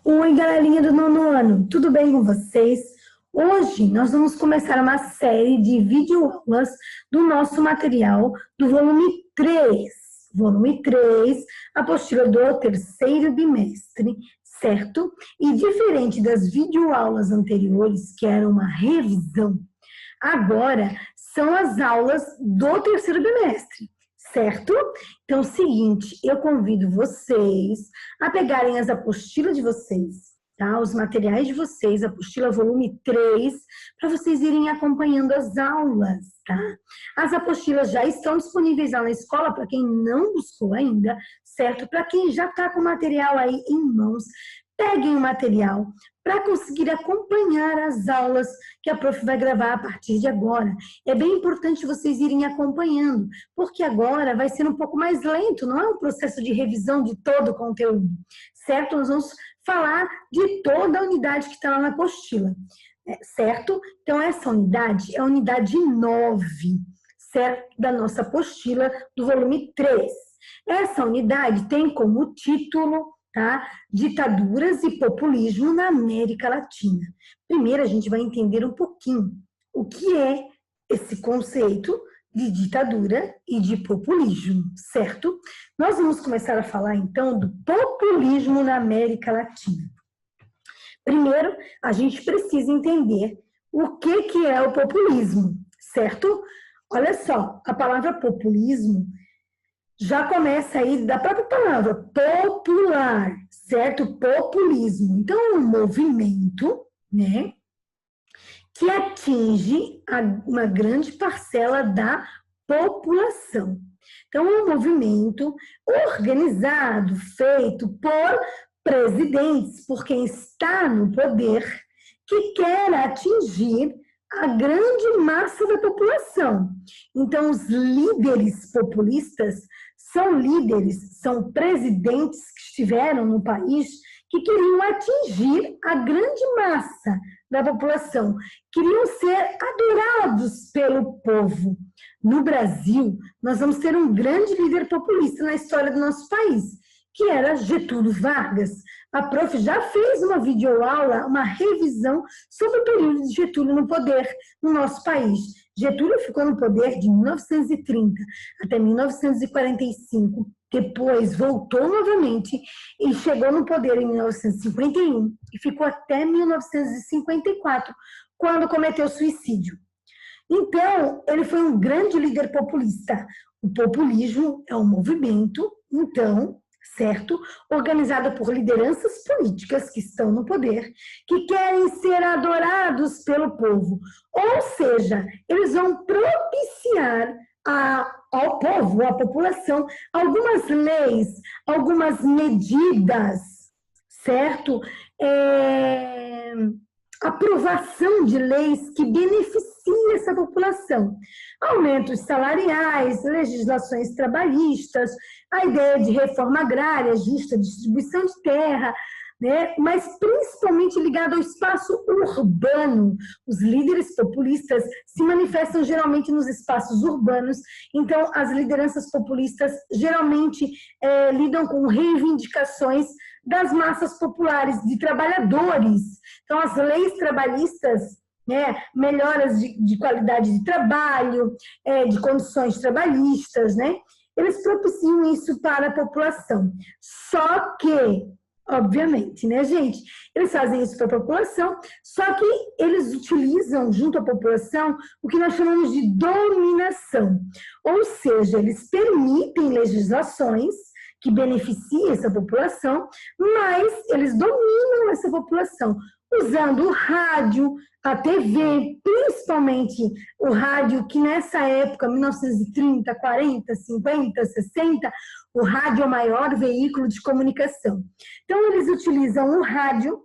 Oi, galerinha do nono ano, tudo bem com vocês? Hoje nós vamos começar uma série de videoaulas do nosso material do volume 3. Volume 3, apostila do terceiro bimestre, certo? E diferente das videoaulas anteriores, que era uma revisão, agora são as aulas do terceiro bimestre, certo? Então, é o seguinte, eu convido vocês a pegarem as apostilas de vocês, tá? Os materiais de vocês, apostila volume 3, para vocês irem acompanhando as aulas, tá? As apostilas já estão disponíveis lá na escola, para quem não buscou ainda, certo? Para quem já está com o material aí em mãos, peguem o material para conseguir acompanhar as aulas que a prof vai gravar a partir de agora. É bem importante vocês irem acompanhando, porque agora vai ser um pouco mais lento, não é um processo de revisão de todo o conteúdo, certo? Nós vamos falar de toda a unidade que está lá na apostila, certo? Então, essa unidade é a unidade 9, certo? Da nossa apostila do volume 3. Essa unidade tem como título, tá? Ditaduras e populismo na América Latina. Primeiro, a gente vai entender um pouquinho o que é esse conceito de ditadura e de populismo, certo? Nós vamos começar a falar, então, do populismo na América Latina. Primeiro, a gente precisa entender o que é o populismo, certo? Olha só, a palavra populismo já começa aí da própria palavra, popular, certo? Populismo. Então, é um movimento, né, que atinge uma grande parcela da população. Então, é um movimento organizado, feito por presidentes, por quem está no poder, que quer atingir a grande massa da população. Então, os líderes populistas são líderes, são presidentes que estiveram no país que queriam atingir a grande massa da população, queriam ser adorados pelo povo. No Brasil, nós vamos ter um grande líder populista na história do nosso país, que era Getúlio Vargas. A prof já fez uma videoaula, uma revisão sobre o período de Getúlio no poder no nosso país. Getúlio ficou no poder de 1930 até 1945, depois voltou novamente e chegou no poder em 1951 e ficou até 1954, quando cometeu suicídio. Então, ele foi um grande líder populista. O populismo é um movimento, então, certo? Organizado por lideranças políticas que estão no poder, que querem ser adorados pelo povo. Ou seja, eles vão propiciar ao povo, à população, algumas leis, algumas medidas, certo? Aprovação de leis que beneficiem essa população. Aumentos salariais, legislações trabalhistas, a ideia de reforma agrária, justa distribuição de terra, né? Mas principalmente ligado ao espaço urbano. Os líderes populistas se manifestam geralmente nos espaços urbanos, então as lideranças populistas geralmente lidam com reivindicações das massas populares, de trabalhadores. Então, as leis trabalhistas, né, melhoras de qualidade de trabalho, de condições trabalhistas, né, eles propiciam isso para a população. Só que, obviamente, né, gente, eles fazem isso para a população, só que eles utilizam junto à população o que nós chamamos de dominação. Ou seja, eles permitem legislações que beneficiem essa população, mas eles dominam essa população, usando o rádio, a TV, principalmente o rádio, que nessa época, 1930, 40, 50, 60, o rádio é o maior veículo de comunicação. Então, eles utilizam o rádio,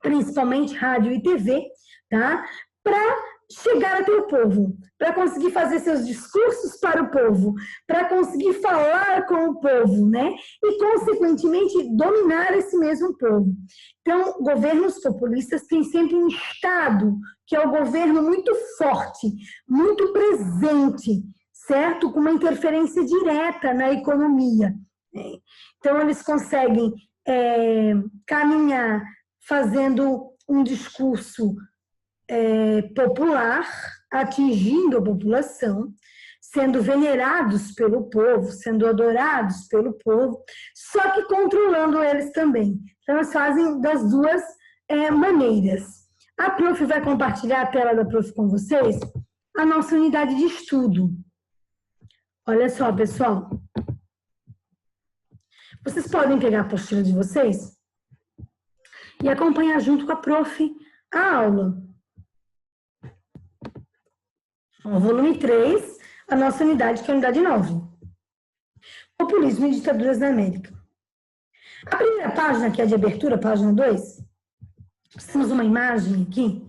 principalmente rádio e TV, tá? Para chegar até o povo, para conseguir fazer seus discursos para o povo, para conseguir falar com o povo, né? E, consequentemente, dominar esse mesmo povo. Então, governos populistas têm sempre um Estado, que é o governo muito forte, muito presente, certo? Com uma interferência direta na economia. Então, eles conseguem caminhar fazendo um discurso popular, atingindo a população, sendo venerados pelo povo, sendo adorados pelo povo, só que controlando eles também. Então, eles fazem das duas maneiras. A prof vai compartilhar a tela da prof com vocês, a nossa unidade de estudo. Olha só, pessoal. Vocês podem pegar a apostila de vocês e acompanhar junto com a prof a aula. O volume 3, a nossa unidade, que é a unidade 9. Populismo e ditaduras na América. A primeira página, que é a de abertura, página 2, temos uma imagem aqui,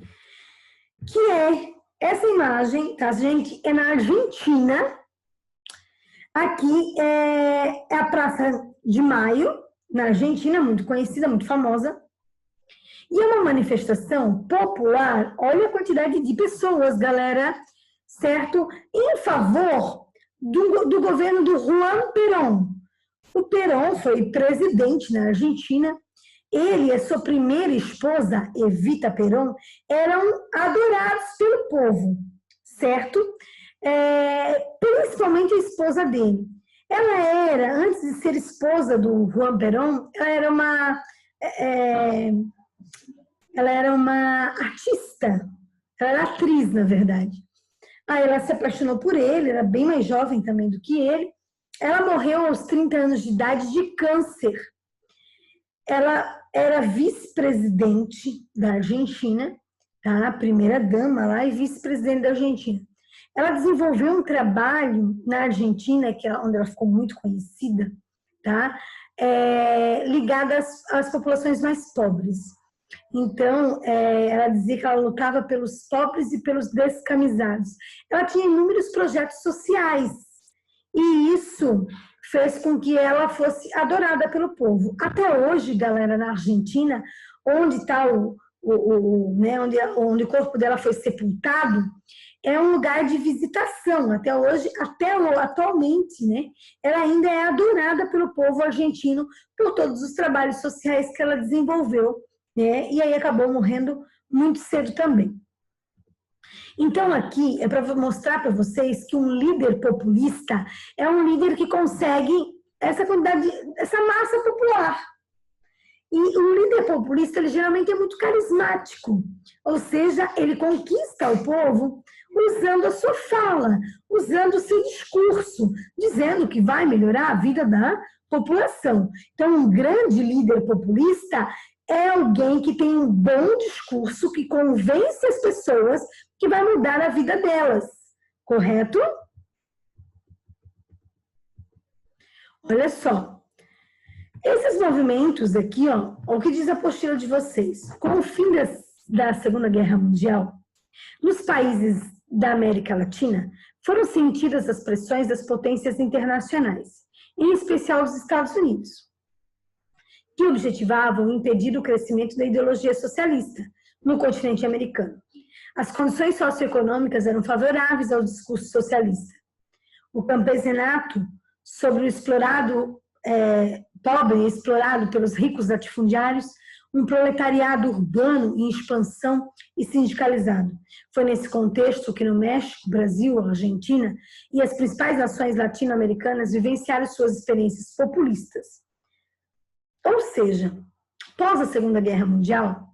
que é essa imagem, tá, gente? É na Argentina. Aqui é a Praça de Maio, na Argentina, muito conhecida, muito famosa. E é uma manifestação popular, olha a quantidade de pessoas, galera, certo? Em favor do governo do Juan Perón. O Perón foi presidente na Argentina. Ele e a sua primeira esposa, Evita Perón, eram adorados pelo povo, certo? Principalmente a esposa dele. Ela era, antes de ser esposa do Juan Perón, ela era uma artista, ela era atriz, na verdade. Aí ela se apaixonou por ele, era bem mais jovem também do que ele. Ela morreu aos 30 anos de idade de câncer. Ela era vice-presidente da Argentina, tá? Primeira dama lá e vice-presidente da Argentina. Ela desenvolveu um trabalho na Argentina, que é onde ela ficou muito conhecida, tá? Ligada às populações mais pobres. Então, ela dizia que ela lutava pelos pobres e pelos descamisados. Ela tinha inúmeros projetos sociais e isso fez com que ela fosse adorada pelo povo. Até hoje, galera, na Argentina, onde está onde o corpo dela foi sepultado, é um lugar de visitação. Até hoje, atualmente, né, ela ainda é adorada pelo povo argentino por todos os trabalhos sociais que ela desenvolveu, né, e aí acabou morrendo muito cedo também. Então, aqui é para mostrar para vocês que um líder populista é um líder que consegue essa quantidade, essa massa popular. E um líder populista, ele geralmente é muito carismático, ou seja, ele conquista o povo usando a sua fala, usando o seu discurso, dizendo que vai melhorar a vida da população. Então, um grande líder populista é alguém que tem um bom discurso, que convence as pessoas que vai mudar a vida delas, correto? Olha só, esses movimentos aqui, ó, o que diz a apostila de vocês? Com o fim da Segunda Guerra Mundial, nos países da América Latina, foram sentidas as pressões das potências internacionais, em especial os Estados Unidos, que objetivavam impedir o crescimento da ideologia socialista no continente americano. As condições socioeconômicas eram favoráveis ao discurso socialista. O campesinato sobre o explorado, pobre e explorado pelos ricos latifundiários, um proletariado urbano em expansão e sindicalizado. Foi nesse contexto que no México, Brasil, Argentina e as principais nações latino-americanas vivenciaram suas experiências populistas. Ou seja, após a Segunda Guerra Mundial,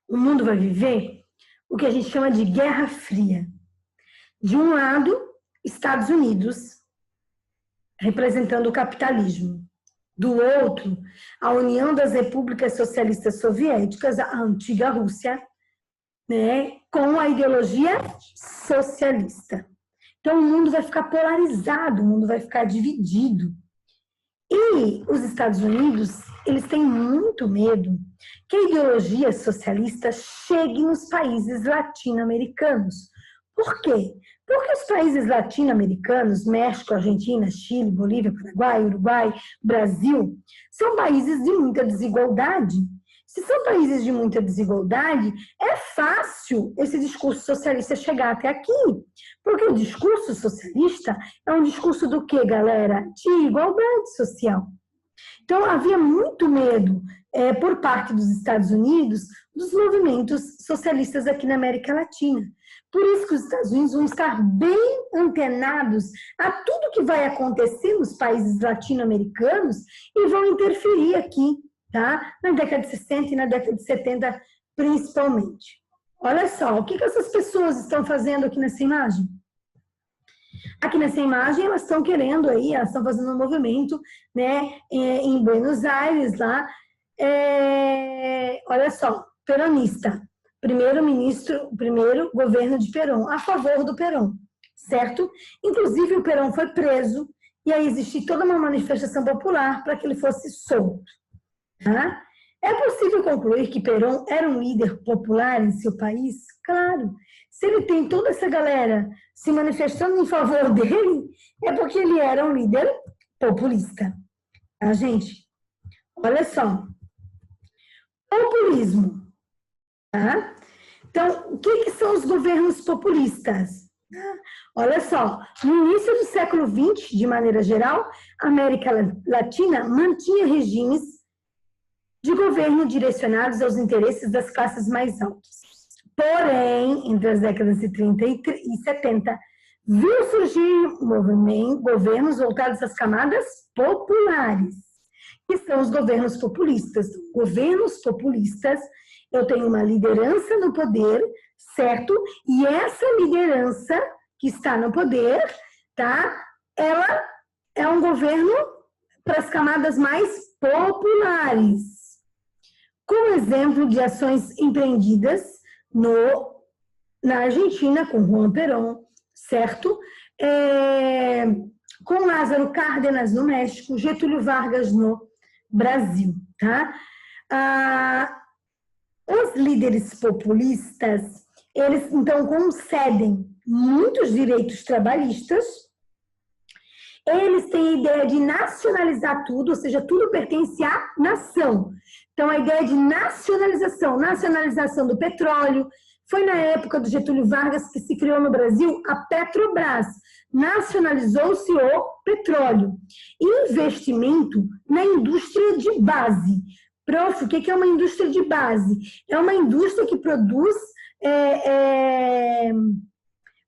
o mundo vai viver o que a gente chama de Guerra Fria. De um lado, Estados Unidos, representando o capitalismo. Do outro, a União das Repúblicas Socialistas Soviéticas, a antiga Rússia, né, com a ideologia socialista. Então, o mundo vai ficar polarizado, o mundo vai ficar dividido. E os Estados Unidos, eles têm muito medo que a ideologia socialista chegue nos países latino-americanos. Por quê? Porque os países latino-americanos, México, Argentina, Chile, Bolívia, Paraguai, Uruguai, Brasil, são países de muita desigualdade. Se são países de muita desigualdade, é fácil esse discurso socialista chegar até aqui. Porque o discurso socialista é um discurso do quê, galera? De igualdade social. Então, havia muito medo por parte dos Estados Unidos dos movimentos socialistas aqui na América Latina. Por isso que os Estados Unidos vão estar bem antenados a tudo que vai acontecer nos países latino-americanos e vão interferir aqui, tá? Na década de 60 e na década de 70, principalmente. Olha só, o que essas pessoas estão fazendo aqui nessa imagem? Aqui nessa imagem, elas estão querendo aí, elas estão fazendo um movimento, né, em Buenos Aires, lá. Olha só, peronista. Primeiro governo de Perón, a favor do Perón, certo? Inclusive, o Perón foi preso e aí existiu toda uma manifestação popular para que ele fosse solto. Tá? É possível concluir que Perón era um líder popular em seu país? Claro. Se ele tem toda essa galera se manifestando em favor dele, é porque ele era um líder populista. Tá, gente? Olha só. Populismo. Tá? Então, o que são os governos populistas? Olha só, no início do século XX, de maneira geral, a América Latina mantinha regimes de governo direcionados aos interesses das classes mais altas. Porém, entre as décadas de 30 e 70, viu surgir governos voltados às camadas populares, que são os governos populistas. Governos populistas, eu tenho uma liderança no poder, certo? E essa liderança que está no poder, tá? Ela é um governo para as camadas mais populares. Como exemplo de ações empreendidas na Argentina, com Juan Perón, certo? Com Lázaro Cárdenas no México, Getúlio Vargas no Brasil, tá? Os líderes populistas, eles então concedem muitos direitos trabalhistas, eles têm a ideia de nacionalizar tudo, ou seja, tudo pertence à nação. Então, a ideia de nacionalização do petróleo, foi na época do Getúlio Vargas que se criou no Brasil a Petrobras, nacionalizou-se o petróleo. Investimento na indústria de base. Prof, o que é uma indústria de base? É uma indústria que produz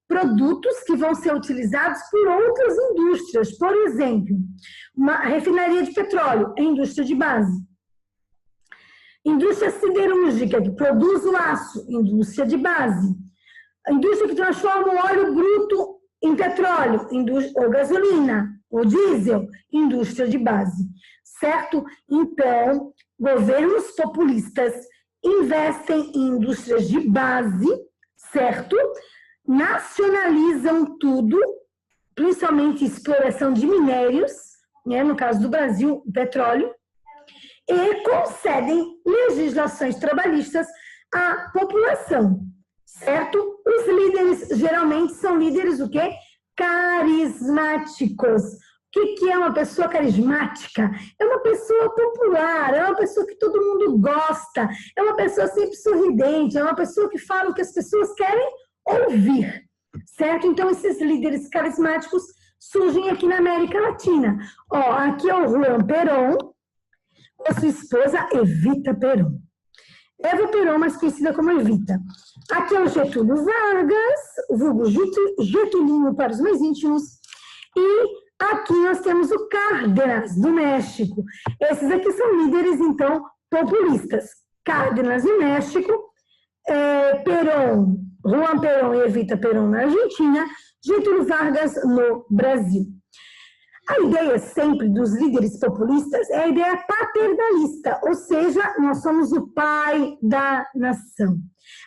produtos que vão ser utilizados por outras indústrias. Por exemplo, uma refinaria de petróleo é indústria de base. Indústria siderúrgica, que produz o aço, indústria de base. A indústria que transforma o óleo bruto em petróleo, ou gasolina, ou diesel, indústria de base. Certo? Então, governos populistas investem em indústrias de base, certo? Nacionalizam tudo, principalmente exploração de minérios, né? No caso do Brasil, o petróleo, e concedem legislações trabalhistas à população, certo? Os líderes geralmente são líderes o quê? Carismáticos. O que é uma pessoa carismática? É uma pessoa popular, é uma pessoa que todo mundo gosta, é uma pessoa sempre sorridente, é uma pessoa que fala o que as pessoas querem ouvir, certo? Então, esses líderes carismáticos surgem aqui na América Latina. Ó, aqui é o Juan Perón, com a sua esposa Evita Perón. Eva Perón, mais conhecida como Evita. Aqui é o Getúlio Vargas, o vulgo Getulinho para os mais íntimos, e aqui nós temos o Cárdenas, do México. Esses aqui são líderes, então, populistas. Cárdenas, no México, Perón, Juan Perón e Evita Perón na Argentina, Getúlio Vargas no Brasil. A ideia sempre dos líderes populistas é a ideia paternalista, ou seja, nós somos o pai da nação.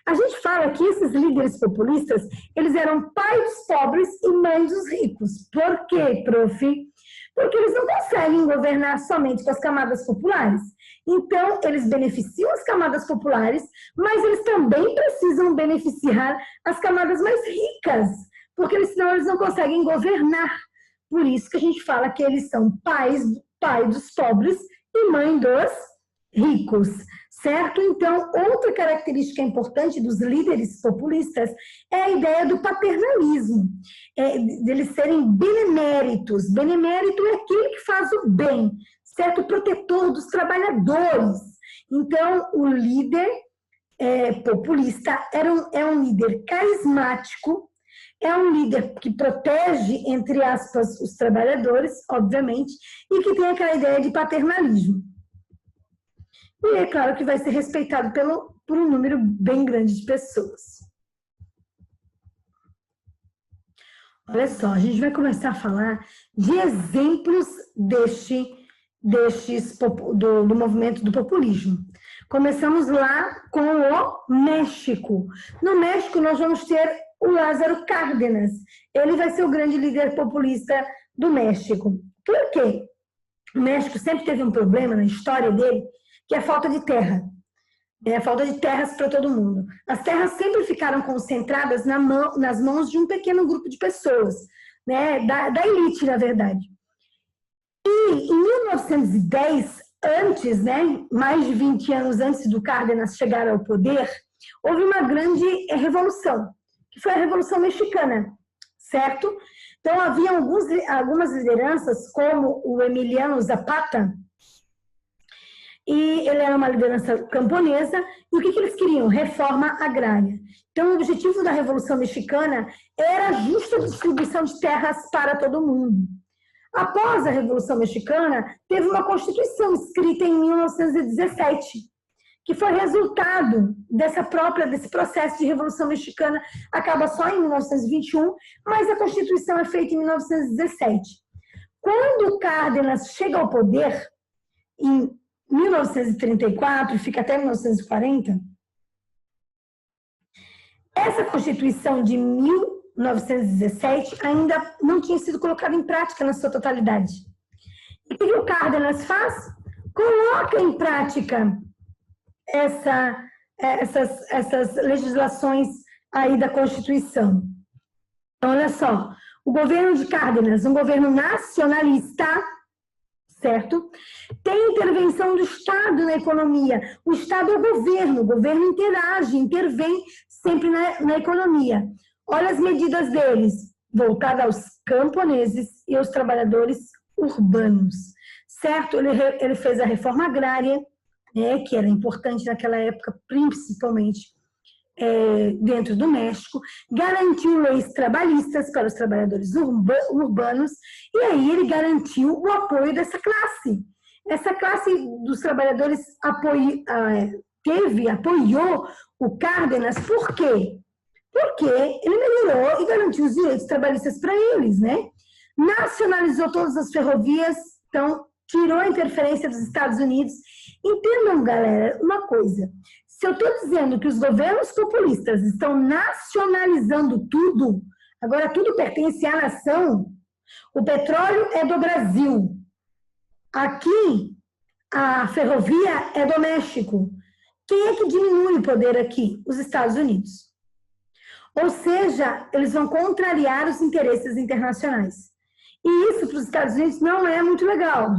A gente fala que esses líderes populistas, eles eram pai dos pobres e mãe dos ricos. Por quê, prof? Porque eles não conseguem governar somente com as camadas populares. Então, eles beneficiam as camadas populares, mas eles também precisam beneficiar as camadas mais ricas, porque senão eles não conseguem governar. Por isso que a gente fala que eles são pai dos pobres e mãe dos ricos, certo? Então, outra característica importante dos líderes populistas é a ideia do paternalismo, deles serem beneméritos. Benemérito é aquele que faz o bem, certo? Protetor dos trabalhadores. Então, o líder populista é um líder carismático, é um líder que protege, entre aspas, os trabalhadores, obviamente, e que tem aquela ideia de paternalismo. E é claro que vai ser respeitado por um número bem grande de pessoas. Olha só, a gente vai começar a falar de exemplos do movimento do populismo. Começamos lá com o México. No México, nós vamos ter o Lázaro Cárdenas. Ele vai ser o grande líder populista do México. Por quê? O México sempre teve um problema na história dele, que é a falta de terra. A falta de terras para todo mundo. As terras sempre ficaram concentradas nas mãos de um pequeno grupo de pessoas, né? Da elite, na verdade. E em 1910, antes, né, mais de 20 anos antes do Cárdenas chegar ao poder, houve uma grande revolução, que foi a Revolução Mexicana, certo? Então, havia algumas lideranças, como o Emiliano Zapata, e ele era uma liderança camponesa, e o que eles queriam? Reforma agrária. Então, o objetivo da Revolução Mexicana era a justa distribuição de terras para todo mundo. Após a Revolução Mexicana, teve uma Constituição escrita em 1917, que foi resultado desse processo de Revolução Mexicana, acaba só em 1921, mas a Constituição é feita em 1917. Quando o Cárdenas chega ao poder, em 1934, fica até 1940, essa Constituição de 1917 ainda não tinha sido colocada em prática na sua totalidade. E o que o Cárdenas faz? Coloca em prática essas legislações aí da Constituição. Então, olha só, o governo de Cárdenas, um governo nacionalista, certo? Tem intervenção do Estado na economia. O Estado é o governo interage, intervém sempre na economia. Olha as medidas deles, voltadas aos camponeses e aos trabalhadores urbanos, certo? Ele fez a reforma agrária, né, que era importante naquela época, principalmente dentro do México, garantiu leis trabalhistas para os trabalhadores urbanos, e aí ele garantiu o apoio dessa classe. Essa classe dos trabalhadores apoiou o Cárdenas, por quê? Porque ele melhorou e garantiu os direitos trabalhistas para eles, né? Nacionalizou todas as ferrovias, então tirou a interferência dos Estados Unidos. Entendam, galera, uma coisa. Se eu estou dizendo que os governos populistas estão nacionalizando tudo, agora tudo pertence à nação, o petróleo é do Brasil. Aqui, a ferrovia é do México. Quem é que diminui o poder aqui? Os Estados Unidos. Ou seja, eles vão contrariar os interesses internacionais. E isso para os Estados Unidos não é muito legal.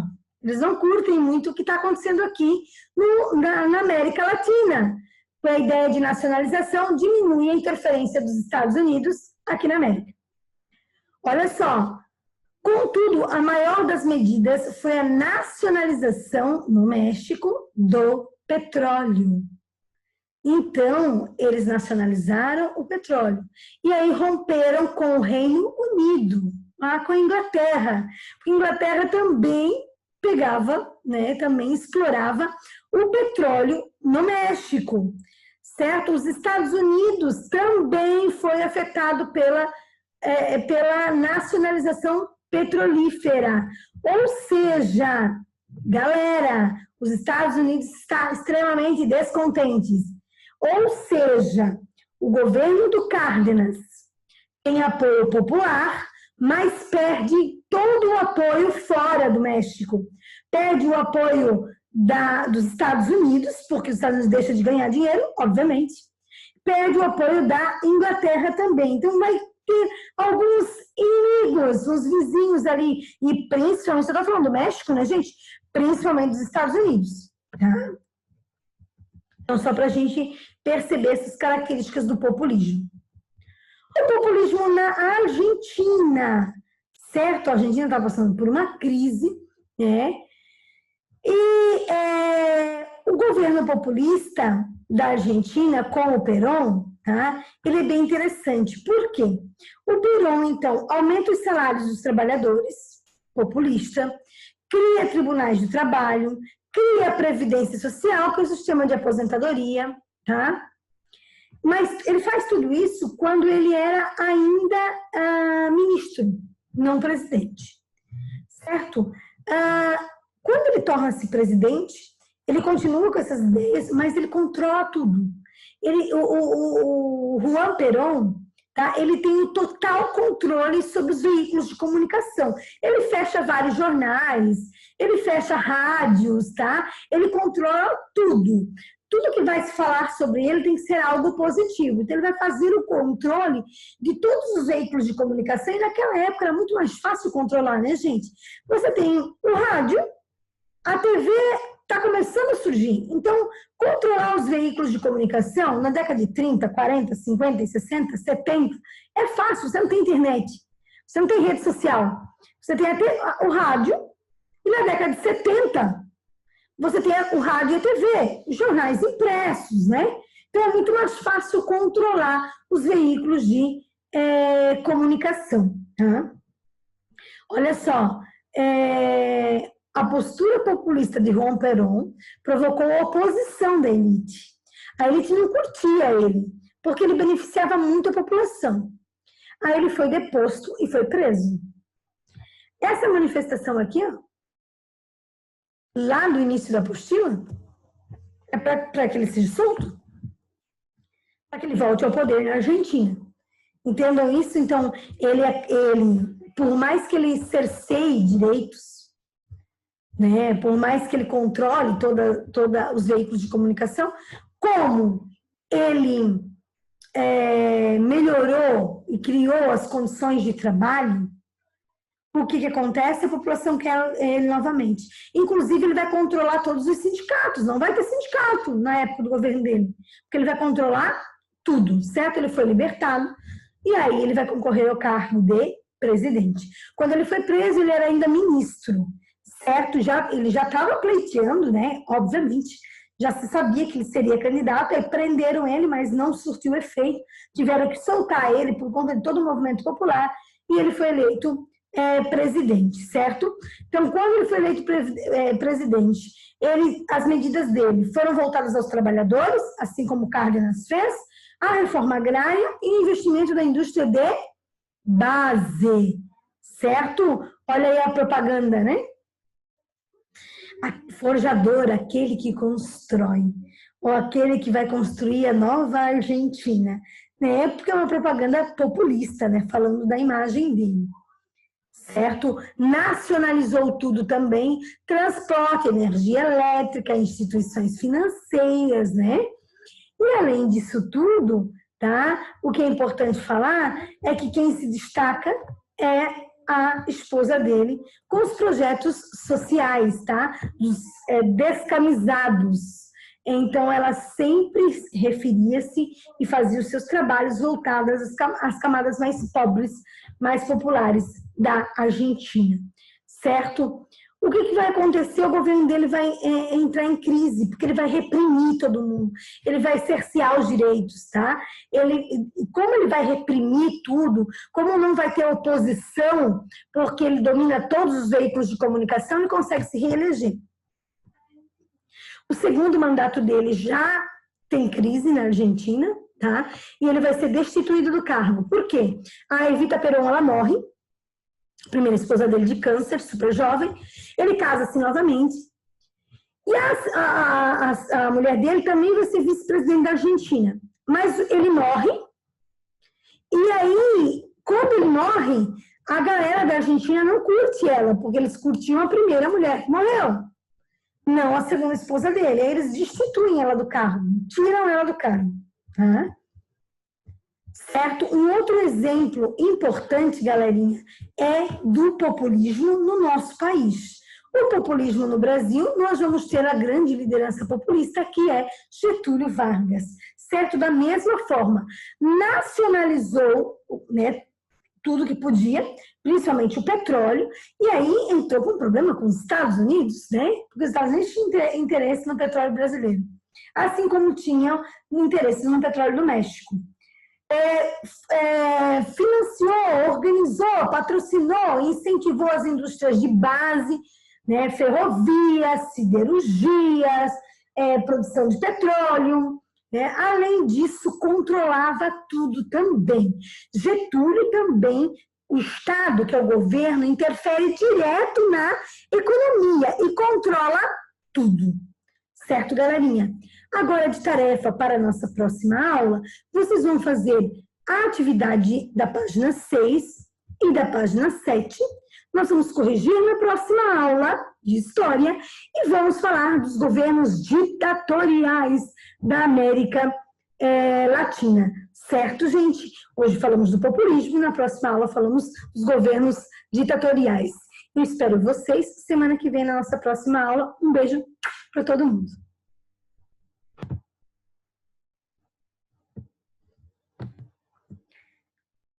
Eles não curtem muito o que está acontecendo aqui na América Latina. Com a ideia de nacionalização, diminui a interferência dos Estados Unidos aqui na América. Olha só, contudo, a maior das medidas foi a nacionalização no México do petróleo. Então, eles nacionalizaram o petróleo. E aí romperam com o Reino Unido, lá com a Inglaterra. A Inglaterra também pegava, né, também explorava o petróleo no México, certo? Os Estados Unidos também foi afetado pela nacionalização petrolífera. Ou seja, galera, os Estados Unidos estão extremamente descontentes. Ou seja, o governo do Cárdenas tem apoio popular, mas perde todo o apoio fora do México. Perde o apoio dos Estados Unidos, porque os Estados Unidos deixam de ganhar dinheiro, obviamente. Perde o apoio da Inglaterra também. Então, vai ter alguns inimigos, uns vizinhos ali. E principalmente, você está falando do México, né, gente? Principalmente dos Estados Unidos. Tá? Então, só para a gente perceber essas características do populismo. O populismo na Argentina, certo? A Argentina está passando por uma crise, né? O governo populista da Argentina, com o Perón, tá? Ele é bem interessante. Por quê? O Perón, então, aumenta os salários dos trabalhadores, populista, cria tribunais de trabalho, cria a previdência social, que é o sistema de aposentadoria, tá? Mas ele faz tudo isso quando ele era ainda ministro, não presidente, certo? Quando ele torna-se presidente, ele continua com essas ideias, mas ele controla tudo. O Juan Perón, tá? Ele tem o total controle sobre os veículos de comunicação. Ele fecha vários jornais, ele fecha rádios, tá? Ele controla tudo. Tudo que vai se falar sobre ele tem que ser algo positivo. Então, ele vai fazer o controle de todos os veículos de comunicação. E naquela época era muito mais fácil controlar, né, gente? Você tem o rádio, a TV está começando a surgir. Então, controlar os veículos de comunicação na década de 30, 40, 50, 60, 70 é fácil. Você não tem internet, você não tem rede social, você tem até o rádio. E na década de 70, você tem o rádio e a TV, jornais impressos, né? Então, é muito mais fácil controlar os veículos de comunicação. Tá? Olha só, a postura populista de Juan Perón provocou a oposição da elite. A elite não curtia ele, porque ele beneficiava muito a população. Aí ele foi deposto e foi preso. Essa manifestação aqui, ó, lá do início da apostila, é para que ele seja solto, para que ele volte ao poder na Argentina. Entendam isso? Então, ele por mais que ele cerceie direitos, né, por mais que ele controle todos os veículos de comunicação, como ele melhorou e criou as condições de trabalho, o que acontece? A população quer ele novamente. Inclusive, ele vai controlar todos os sindicatos. Não vai ter sindicato na época do governo dele, porque ele vai controlar tudo, certo? Ele foi libertado e aí ele vai concorrer ao cargo de presidente. Quando ele foi preso, ele era ainda ministro, certo? Ele já estava pleiteando, né? Obviamente, já se sabia que ele seria candidato, aí prenderam ele, mas não surtiu efeito. Tiveram que soltar ele por conta de todo o movimento popular e ele foi eleito presidente, certo? Então, quando ele foi eleito presidente, as medidas dele foram voltadas aos trabalhadores, assim como Cárdenas fez, a reforma agrária e investimento da indústria de base, certo? Olha aí a propaganda, né? A forjador, aquele que constrói, ou aquele que vai construir a nova Argentina, né? Porque é uma propaganda populista, né? Falando da imagem dele. Certo? Nacionalizou tudo também, transporte, energia elétrica, instituições financeiras, né? E além disso tudo, tá? O que é importante falar é que quem se destaca é a esposa dele, com os projetos sociais, tá? Dos descamisados. Então, ela sempre referia-se e fazia os seus trabalhos voltados às camadas mais pobres, mais populares da Argentina, certo? O que vai acontecer? O governo dele vai entrar em crise, porque ele vai reprimir todo mundo, ele vai cercear os direitos, tá? Como ele vai reprimir tudo, como não vai ter oposição, porque ele domina todos os veículos de comunicação, ele consegue se reeleger. O segundo mandato dele já tem crise na Argentina, tá? E ele vai ser destituído do cargo. Por quê? A Evita Perón, ela morre, a primeira esposa dele de câncer, super jovem, ele casa-se novamente, e a mulher dele também vai ser vice-presidente da Argentina. Mas ele morre, e aí, quando ele morre, a galera da Argentina não curte ela, porque eles curtiam a primeira mulher que morreu. Não a segunda esposa dele. Aí eles destituem ela do cargo, tiram ela do cargo. Tá? Certo? Um outro exemplo importante, galerinha, é do populismo no nosso país. O populismo no Brasil, nós vamos ter a grande liderança populista, que é Getúlio Vargas. Certo? Da mesma forma, nacionalizou, né, tudo que podia, principalmente o petróleo, e aí entrou com um problema com os Estados Unidos, né? Porque os Estados Unidos tinham interesse no petróleo brasileiro, assim como tinham interesse no petróleo do México. Financiou, organizou, patrocinou, incentivou as indústrias de base, né? Ferrovias, siderurgias, produção de petróleo. Além disso, controlava tudo também. Getúlio também, o Estado, que é o governo, interfere direto na economia e controla tudo. Certo, galerinha? Agora, de tarefa para a nossa próxima aula, vocês vão fazer a atividade da página 6 e da página 7. Nós vamos corrigir na próxima aula de História e vamos falar dos governos ditatoriais da América Latina. Certo, gente? Hoje falamos do populismo e na próxima aula falamos dos governos ditatoriais. Eu espero vocês semana que vem na nossa próxima aula. Um beijo para todo mundo.